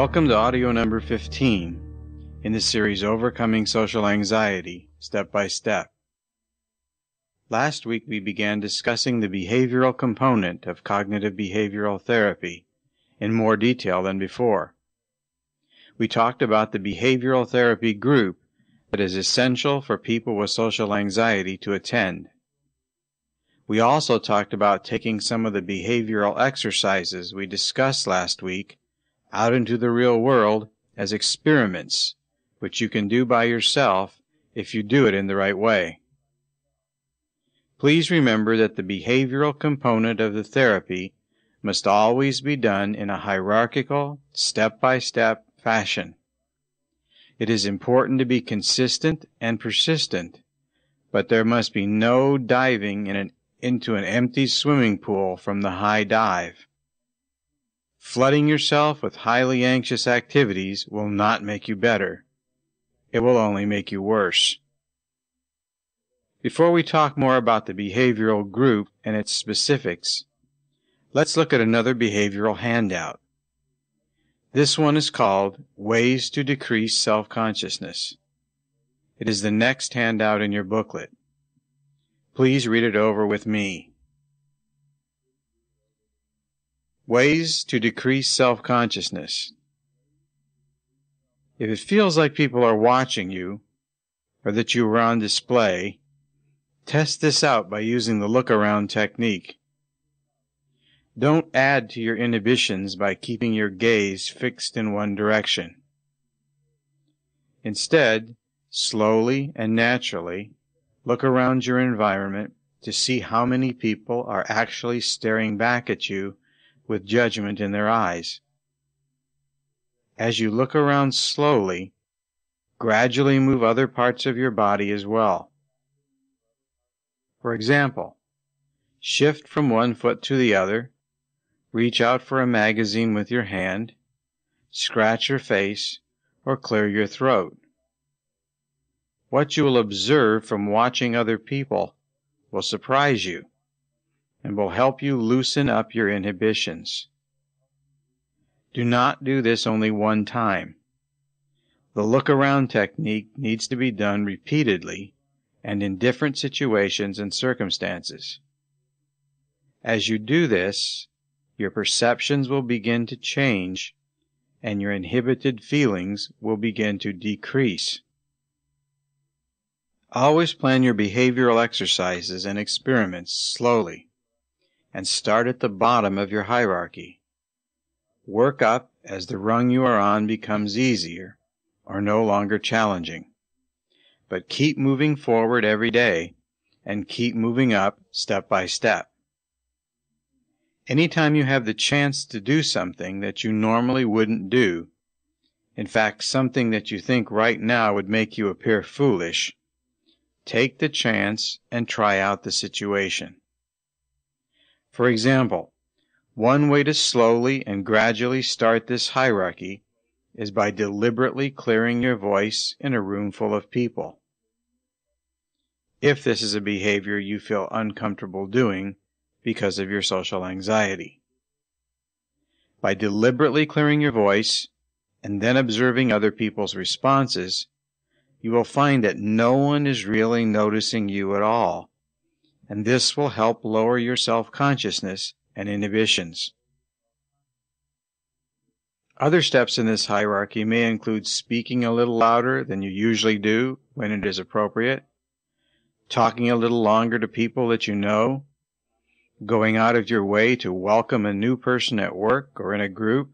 Welcome to audio number 15 in the series Overcoming Social Anxiety, Step by Step. Last week we began discussing the behavioral component of cognitive behavioral therapy in more detail than before. We talked about the behavioral therapy group that is essential for people with social anxiety to attend. We also talked about taking some of the behavioral exercises we discussed last week out into the real world as experiments, which you can do by yourself if you do it in the right way. Please remember that the behavioral component of the therapy must always be done in a hierarchical, step-by-step fashion. It is important to be consistent and persistent, but there must be no diving into an empty swimming pool from the high dive. Flooding yourself with highly anxious activities will not make you better. It will only make you worse. Before we talk more about the behavioral group and its specifics, let's look at another behavioral handout. This one is called Ways to Decrease Self-Consciousness. It is the next handout in your booklet. Please read it over with me. Ways to decrease self-consciousness. If it feels like people are watching you, or that you are on display, test this out by using the look-around technique. Don't add to your inhibitions by keeping your gaze fixed in one direction. Instead, slowly and naturally, look around your environment to see how many people are actually staring back at you with judgment in their eyes. As you look around slowly, gradually move other parts of your body as well. For example, shift from one foot to the other, reach out for a magazine with your hand, scratch your face, or clear your throat. What you will observe from watching other people will surprise you and will help you loosen up your inhibitions. Do not do this only one time. The look-around technique needs to be done repeatedly and in different situations and circumstances. As you do this, your perceptions will begin to change and your inhibited feelings will begin to decrease. Always plan your behavioral exercises and experiments slowly, and start at the bottom of your hierarchy. Work up as the rung you are on becomes easier or no longer challenging. But keep moving forward every day and keep moving up step by step. Anytime you have the chance to do something that you normally wouldn't do, in fact something that you think right now would make you appear foolish, take the chance and try out the situation. For example, one way to slowly and gradually start this hierarchy is by deliberately clearing your voice in a room full of people. If this is a behavior you feel uncomfortable doing because of your social anxiety. By deliberately clearing your voice and then observing other people's responses, you will find that no one is really noticing you at all, and this will help lower your self-consciousness and inhibitions. Other steps in this hierarchy may include speaking a little louder than you usually do when it is appropriate, talking a little longer to people that you know, going out of your way to welcome a new person at work or in a group,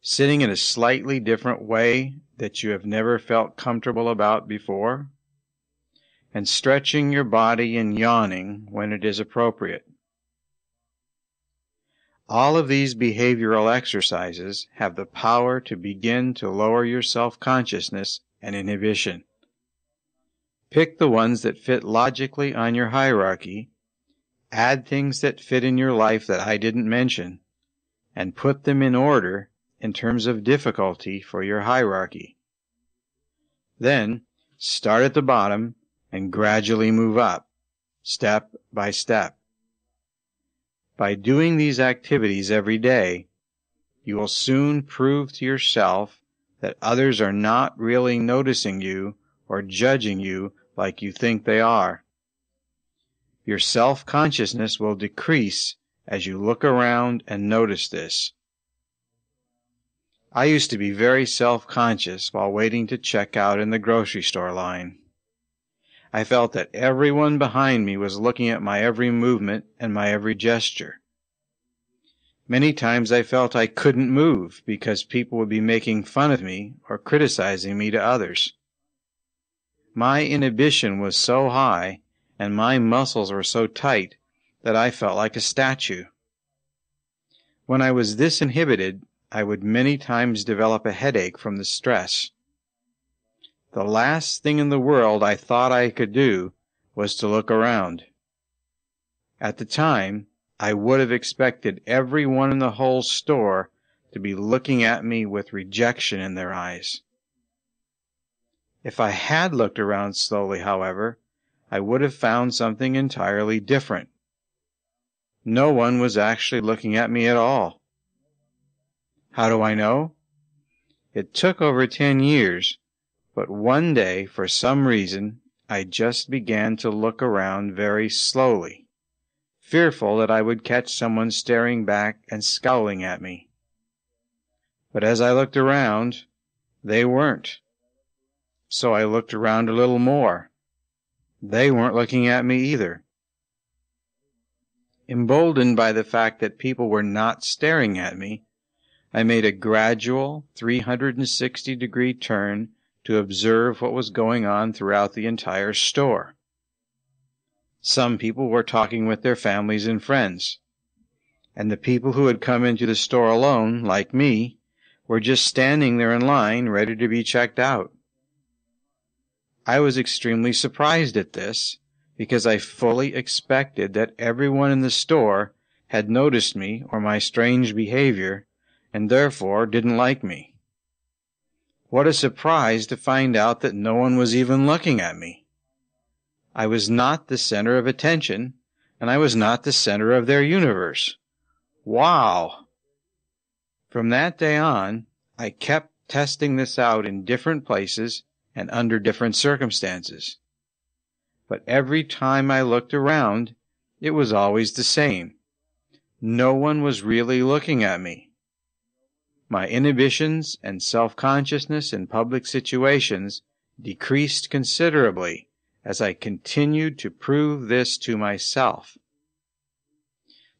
sitting in a slightly different way that you have never felt comfortable about before, and stretching your body and yawning when it is appropriate. All of these behavioral exercises have the power to begin to lower your self-consciousness and inhibition. Pick the ones that fit logically on your hierarchy, add things that fit in your life that I didn't mention, and put them in order in terms of difficulty for your hierarchy. Then, start at the bottom and gradually move up, step by step. By doing these activities every day, you will soon prove to yourself that others are not really noticing you or judging you like you think they are. Your self-consciousness will decrease as you look around and notice this. I used to be very self-conscious while waiting to check out in the grocery store line. I felt that everyone behind me was looking at my every movement and my every gesture. Many times I felt I couldn't move because people would be making fun of me or criticizing me to others. My inhibition was so high and my muscles were so tight that I felt like a statue. When I was this inhibited, I would many times develop a headache from the stress. The last thing in the world I thought I could do was to look around. At the time, I would have expected everyone in the whole store to be looking at me with rejection in their eyes. If I had looked around slowly, however, I would have found something entirely different. No one was actually looking at me at all. How do I know? It took over 10 years, but one day, for some reason, I just began to look around very slowly, fearful that I would catch someone staring back and scowling at me. But as I looked around, they weren't. So I looked around a little more. They weren't looking at me either. Emboldened by the fact that people were not staring at me, I made a gradual 360-degree turn to observe what was going on throughout the entire store. Some people were talking with their families and friends, and the people who had come into the store alone, like me, were just standing there in line ready to be checked out. I was extremely surprised at this, because I fully expected that everyone in the store had noticed me or my strange behavior, and therefore didn't like me. What a surprise to find out that no one was even looking at me. I was not the center of attention, and I was not the center of their universe. Wow! From that day on, I kept testing this out in different places and under different circumstances. But every time I looked around, it was always the same. No one was really looking at me. My inhibitions and self-consciousness in public situations decreased considerably as I continued to prove this to myself.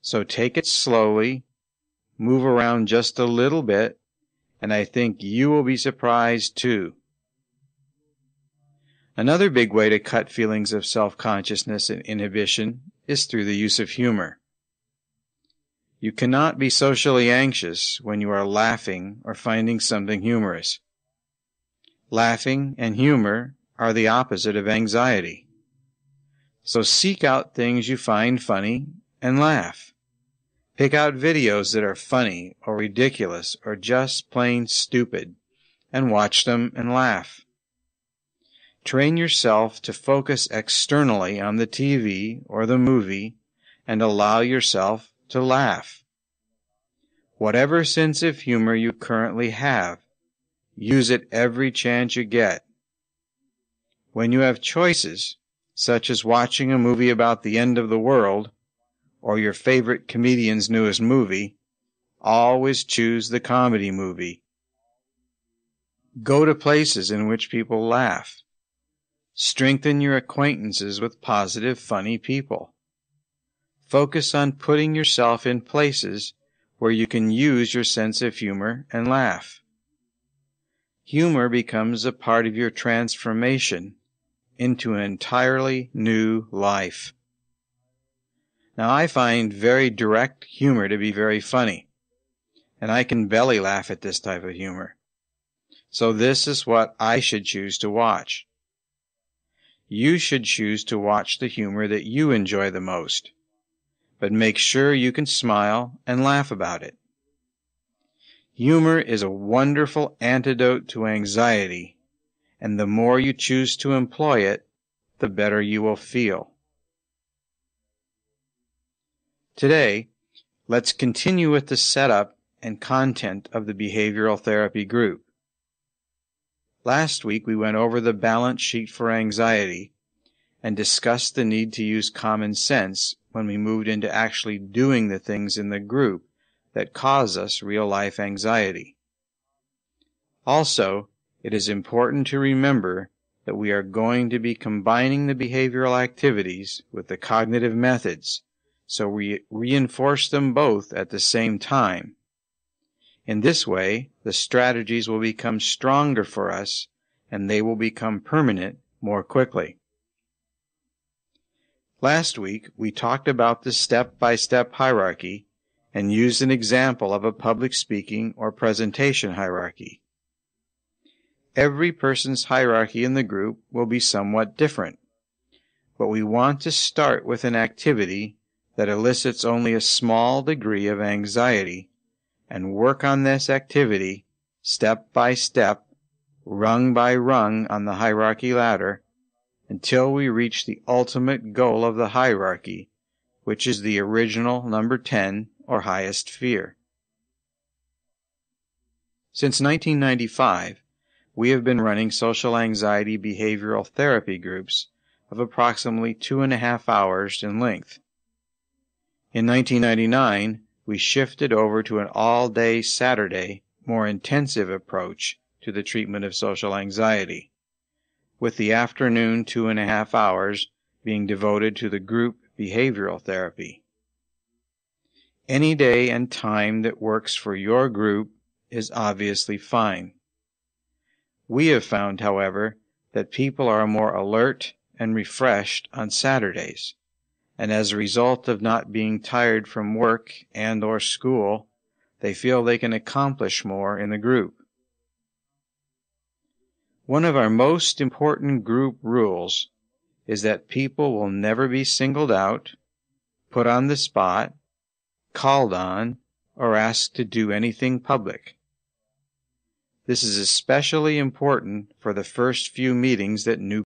So take it slowly, move around just a little bit, and I think you will be surprised too. Another big way to cut feelings of self-consciousness and inhibition is through the use of humor. You cannot be socially anxious when you are laughing or finding something humorous. Laughing and humor are the opposite of anxiety. So seek out things you find funny and laugh. Pick out videos that are funny or ridiculous or just plain stupid and watch them and laugh. Train yourself to focus externally on the TV or the movie and allow yourself to laugh. Whatever sense of humor you currently have, use it every chance you get. When you have choices, such as watching a movie about the end of the world or your favorite comedian's newest movie, always choose the comedy movie. Go to places in which people laugh. Strengthen your acquaintances with positive, funny people. Focus on putting yourself in places where you can use your sense of humor and laugh. Humor becomes a part of your transformation into an entirely new life. Now, I find very direct humor to be very funny, and I can belly laugh at this type of humor. So this is what I should choose to watch. You should choose to watch the humor that you enjoy the most, but make sure you can smile and laugh about it. Humor is a wonderful antidote to anxiety, and the more you choose to employ it, the better you will feel. Today, let's continue with the setup and content of the behavioral therapy group. Last week we went over the balance sheet for anxiety and discussed the need to use common sense when we moved into actually doing the things in the group that cause us real-life anxiety. Also, it is important to remember that we are going to be combining the behavioral activities with the cognitive methods, so we reinforce them both at the same time. In this way, the strategies will become stronger for us, and they will become permanent more quickly. Last week, we talked about the step-by-step hierarchy and used an example of a public speaking or presentation hierarchy. Every person's hierarchy in the group will be somewhat different, but we want to start with an activity that elicits only a small degree of anxiety and work on this activity step by step, rung by rung on the hierarchy ladder, until we reach the ultimate goal of the hierarchy, which is the original number 10 or highest fear. Since 1995, we have been running social anxiety behavioral therapy groups of approximately 2.5 hours in length. In 1999, we shifted over to an all-day Saturday, more intensive approach to the treatment of social anxiety, with the afternoon 2.5 hours being devoted to the group behavioral therapy. Any day and time that works for your group is obviously fine. We have found, however, that people are more alert and refreshed on Saturdays, and as a result of not being tired from work and/or school, they feel they can accomplish more in the group. One of our most important group rules is that people will never be singled out, put on the spot, called on, or asked to do anything public. This is especially important for the first few meetings that new